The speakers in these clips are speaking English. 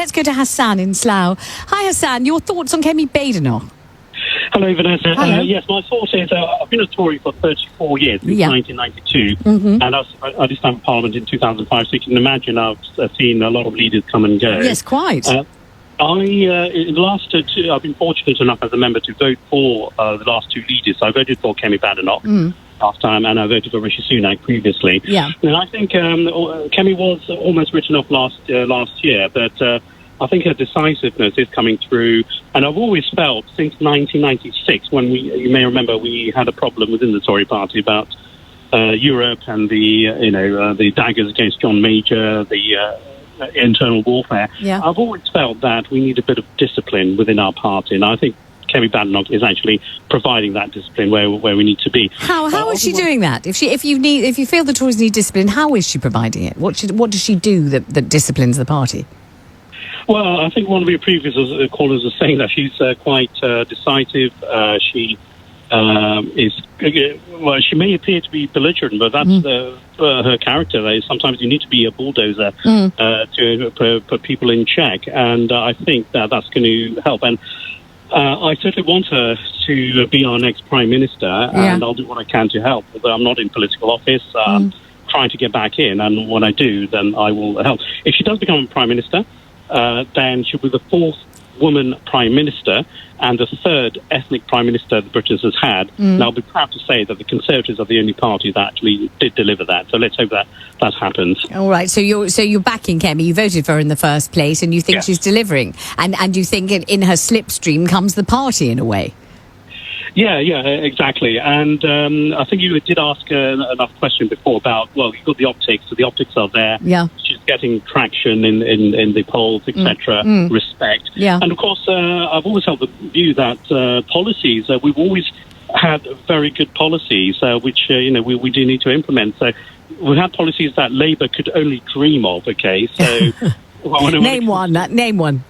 Let's go to Hassan in Slough. Hi, Hassan. Your thoughts on Kemi Badenoch? Hello, Vanessa. Hello. Yes, my thought is I've been a Tory for 34 years, since 1992, and I did stand for Parliament in 2005, so you can imagine I've seen a lot of leaders come and go. Yes, quite. In the last I've been fortunate enough as a member to vote for the last two leaders. So I voted for Kemi Badenoch last time, and I voted for Rishi Sunak previously. Yeah. And I think Kemi was almost written off last year, but I think her decisiveness is coming through. And I've always felt since 1996, when you may remember, we had a problem within the Tory party about Europe and the daggers against John Major, the internal warfare. Yeah. I've always felt that we need a bit of discipline within our party, and I think Kemi Badenoch is actually providing that discipline where we need to be. How is she doing that? If you feel the Tories need discipline, how is she providing it? What does she do that disciplines the party? Well, I think one of your previous callers was saying that she's quite decisive. She she may appear to be belligerent, but that's her character. Sometimes you need to be a bulldozer to put people in check, and I think that's going to help. And I certainly want her to be our next Prime Minister, and I'll do what I can to help. Although I'm not in political office, trying to get back in, and when I do, then I will help. If she does become Prime Minister, then she'll be the fourth woman Prime Minister and the third ethnic Prime Minister the British has had. And I'll be proud to say that the Conservatives are the only party that actually did deliver that. So let's hope that happens. All right. So you're backing Kemi. You voted for her in the first place, and you think she's delivering, and you think in her slipstream comes the party in a way. Yeah, exactly. And I think you did ask enough question before about, well, you've got the optics, so the optics are there. Yeah. She's getting traction in the polls, etc., respect. Yeah. And, of course, I've always held the view that policies, we've always had very good policies, which, we do need to implement. So we had policies that Labour could only dream of, okay? So Name one.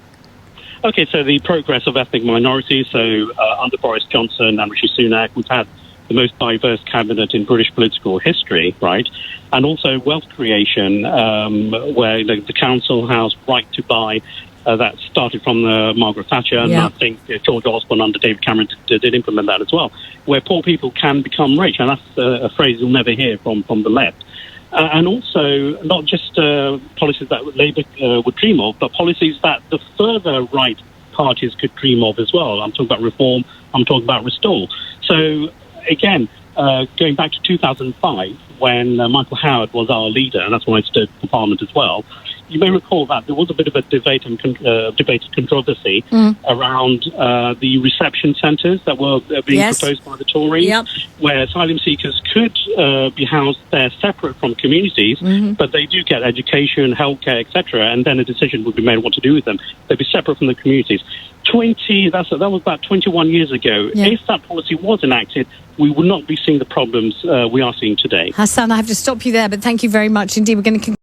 Okay, so the progress of ethnic minorities, so under Boris Johnson and Rishi Sunak, we've had the most diverse cabinet in British political history, right? And also wealth creation, where the council house right to buy, that started from Margaret Thatcher, and I think George Osborne under David Cameron did implement that as well, where poor people can become rich, and that's a phrase you'll never hear from the left. And also, not just policies that Labour would dream of, but policies that the further right parties could dream of as well. I'm talking about reform, I'm talking about restore. So, again, going back to 2005, when Michael Howard was our leader, and that's when I stood for Parliament as well, you may recall that there was a bit of a debate and controversy around the reception centres that were being proposed by the Tories, where asylum seekers could be housed there separate from communities, but they do get education, healthcare, etc., and then a decision would be made what to do with them. They'd be separate from the communities. That was about 21 years ago. If that policy was enacted, we would not be seeing the problems we are seeing today. Hassan, I have to stop you there, but thank you very much indeed. We're going to